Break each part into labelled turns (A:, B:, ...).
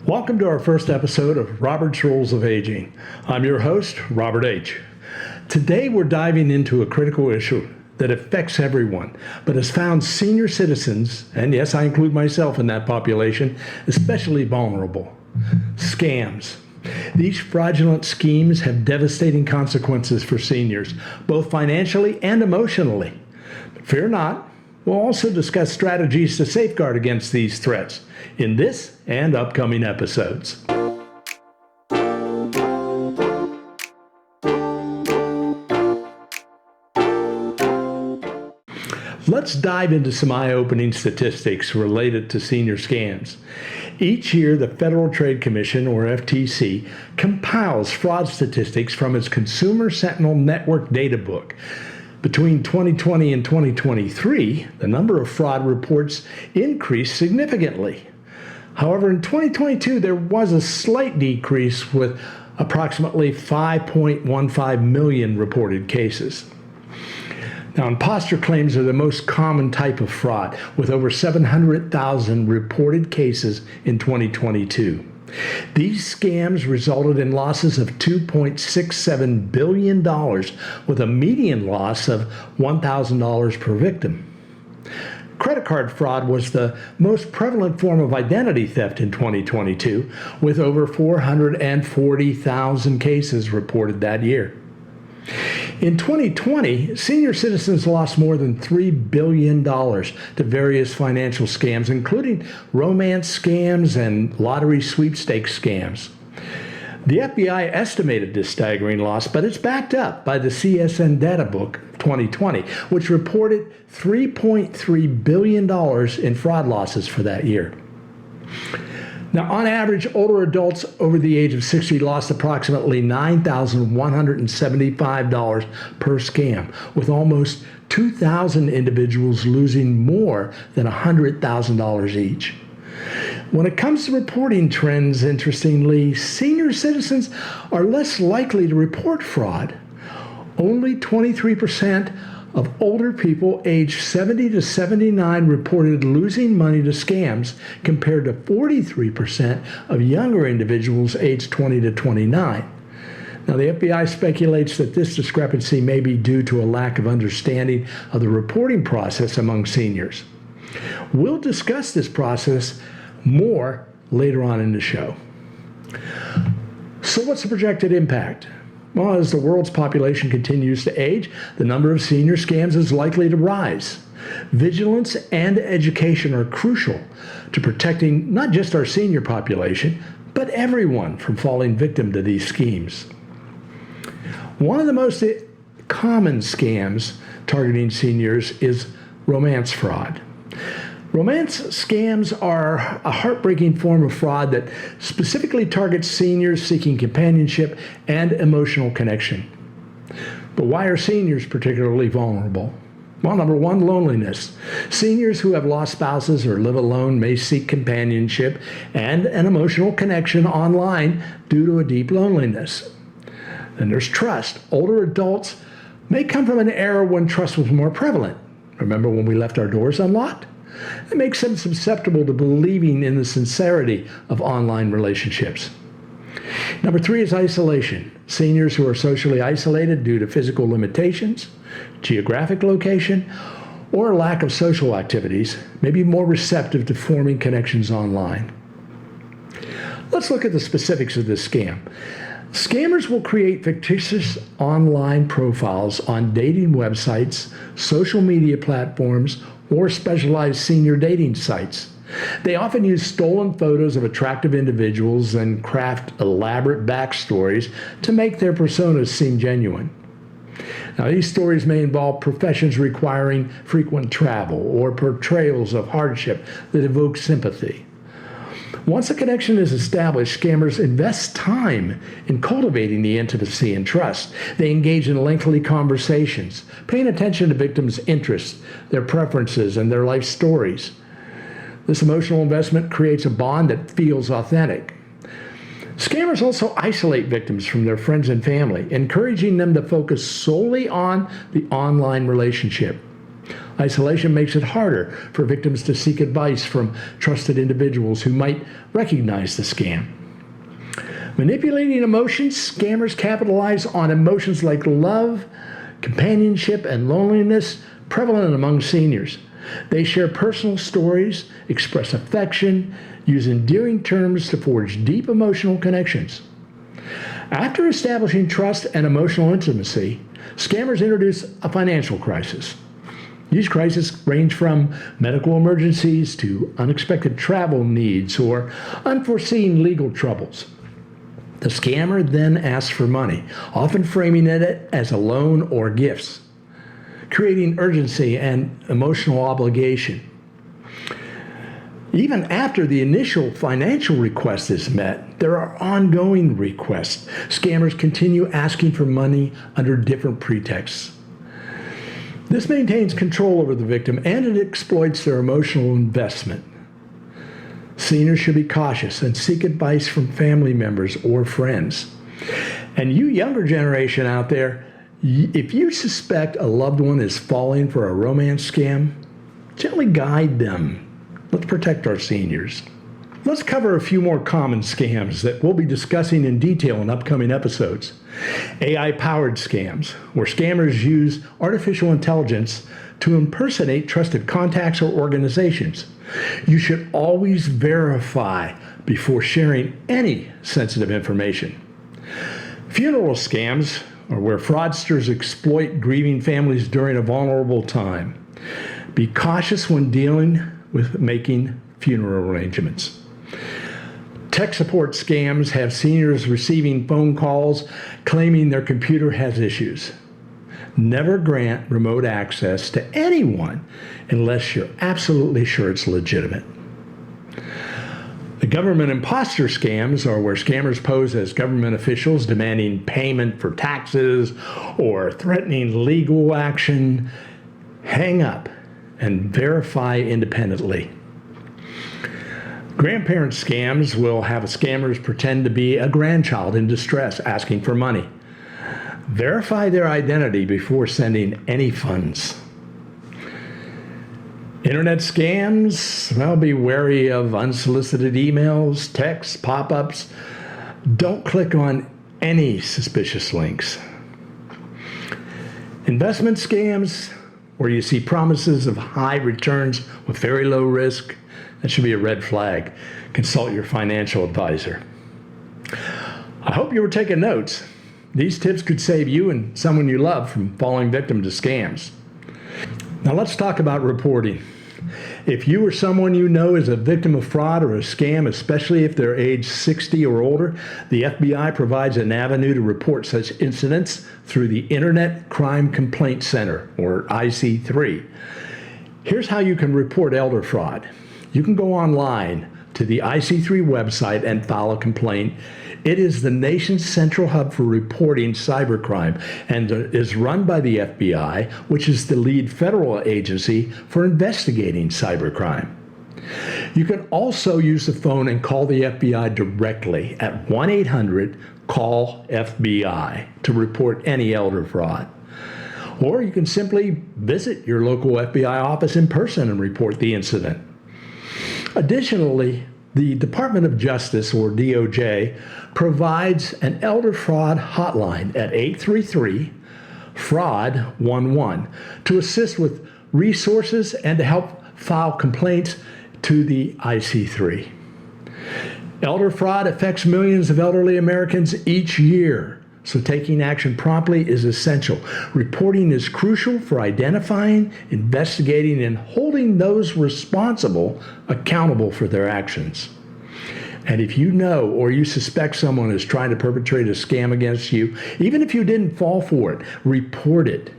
A: Welcome to our first episode of Robert's Rules of Aging. I'm your host, Robert H. Today we're diving into a critical issue that affects everyone, but has found senior citizens, and yes, I include myself in that population, especially vulnerable. Scams. These fraudulent schemes have devastating consequences for seniors, both financially and emotionally. But fear not, we'll also discuss strategies to safeguard against these threats in this and upcoming episodes. Let's dive into some eye-opening statistics related to senior scams. Each year, the Federal Trade Commission, or FTC, compiles fraud statistics from its Consumer Sentinel Network data book. Between 2020 and 2023, the number of fraud reports increased significantly. However, in 2022, there was a slight decrease with approximately 5.15 million reported cases. Now, imposter claims are the most common type of fraud, with over 700,000 reported cases in 2022. These scams resulted in losses of $2.67 billion, with a median loss of $1,000 per victim. Credit card fraud was the most prevalent form of identity theft in 2022, with over 440,000 cases reported that year. In 2020, senior citizens lost more than $3 billion to various financial scams, including romance scams and lottery sweepstakes scams. The FBI estimated this staggering loss, but it's backed up by the CSN Data Book 2020, which reported $3.3 billion in fraud losses for that year. Now, on average, older adults over the age of 60 lost approximately $9,175 per scam, with almost 2,000 individuals losing more than $100,000 each. When it comes to reporting trends, interestingly, senior citizens are less likely to report fraud. Only 23% of older people aged 70 to 79 reported losing money to scams, compared to 43% of younger individuals aged 20 to 29. Now, the FBI speculates that this discrepancy may be due to a lack of understanding of the reporting process among seniors. We'll discuss this process more later on in the show. So what's the projected impact? Well, as the world's population continues to age, the number of senior scams is likely to rise. Vigilance and education are crucial to protecting not just our senior population, but everyone from falling victim to these schemes. One of the most common scams targeting seniors is romance fraud. Romance scams are a heartbreaking form of fraud that specifically targets seniors seeking companionship and emotional connection. But why are seniors particularly vulnerable? Well, number one, loneliness. Seniors who have lost spouses or live alone may seek companionship and an emotional connection online due to a deep loneliness. Then there's trust. Older adults may come from an era when trust was more prevalent. Remember when we left our doors unlocked? It makes them susceptible to believing in the sincerity of online relationships. Number three is isolation. Seniors who are socially isolated due to physical limitations, geographic location, or lack of social activities may be more receptive to forming connections online. Let's look at the specifics of this scam. Scammers will create fictitious online profiles on dating websites, social media platforms, or specialized senior dating sites. They often use stolen photos of attractive individuals and craft elaborate backstories to make their personas seem genuine. Now, these stories may involve professions requiring frequent travel or portrayals of hardship that evoke sympathy. Once a connection is established, scammers invest time in cultivating the intimacy and trust. They engage in lengthy conversations, paying attention to victims' interests, their preferences, and their life stories. This emotional investment creates a bond that feels authentic. Scammers also isolate victims from their friends and family, encouraging them to focus solely on the online relationship. Isolation makes it harder for victims to seek advice from trusted individuals who might recognize the scam. Manipulating emotions, scammers capitalize on emotions like love, companionship, and loneliness prevalent among seniors. They share personal stories, express affection, use endearing terms to forge deep emotional connections. After establishing trust and emotional intimacy, scammers introduce a financial crisis. These crises range from medical emergencies to unexpected travel needs or unforeseen legal troubles. The scammer then asks for money, often framing it as a loan or gifts, creating urgency and emotional obligation. Even after the initial financial request is met, there are ongoing requests. Scammers continue asking for money under different pretexts. This maintains control over the victim and it exploits their emotional investment. Seniors should be cautious and seek advice from family members or friends. And you younger generation out there, if you suspect a loved one is falling for a romance scam, gently guide them. Let's protect our seniors. Let's cover a few more common scams that we'll be discussing in detail in upcoming episodes. AI-powered scams, where scammers use artificial intelligence to impersonate trusted contacts or organizations. You should always verify before sharing any sensitive information. Funeral scams are where fraudsters exploit grieving families during a vulnerable time. Be cautious when dealing with making funeral arrangements. Tech support scams have seniors receiving phone calls claiming their computer has issues. Never grant remote access to anyone unless you're absolutely sure it's legitimate. The government imposter scams are where scammers pose as government officials demanding payment for taxes or threatening legal action. Hang up and verify independently. Grandparent scams will have scammers pretend to be a grandchild in distress asking for money. Verify their identity before sending any funds. Internet scams, well, be wary of unsolicited emails, texts, pop-ups. Don't click on any suspicious links. Investment scams, where you see promises of high returns with very low risk, that should be a red flag. Consult your financial advisor. I hope you were taking notes. These tips could save you and someone you love from falling victim to scams. Now let's talk about reporting. If you or someone you know is a victim of fraud or a scam, especially if they're age 60 or older, the FBI provides an avenue to report such incidents through the Internet Crime Complaint Center, or IC3. Here's how you can report elder fraud. You can go online to the IC3 website and file a complaint. It is the nation's central hub for reporting cybercrime and is run by the FBI, which is the lead federal agency for investigating cybercrime. You can also use the phone and call the FBI directly at 1-800-CALL-FBI to report any elder fraud. Or you can simply visit your local FBI office in person and report the incident. Additionally, the Department of Justice, or DOJ, provides an elder fraud hotline at 833-FRAUD-11 to assist with resources and to help file complaints to the IC3. Elder fraud affects millions of elderly Americans each year, so taking action promptly is essential. Reporting is crucial for identifying, investigating, and holding those responsible accountable for their actions. And if you know or you suspect someone is trying to perpetrate a scam against you, even if you didn't fall for it, report it.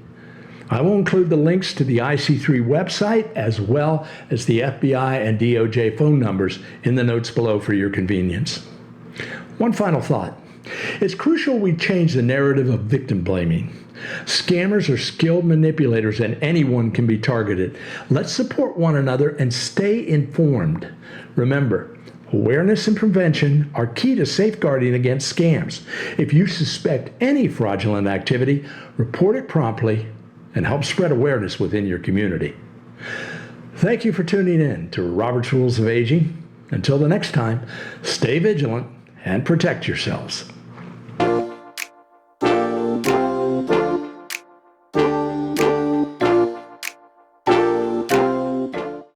A: I will include the links to the IC3 website as well as the FBI and DOJ phone numbers in the notes below for your convenience. One final thought. It's crucial we change the narrative of victim blaming. Scammers are skilled manipulators and anyone can be targeted. Let's support one another and stay informed. Remember, awareness and prevention are key to safeguarding against scams. If you suspect any fraudulent activity, report it promptly and help spread awareness within your community. Thank you for tuning in to Robert's Rules of Aging. Until the next time, stay vigilant and protect yourselves.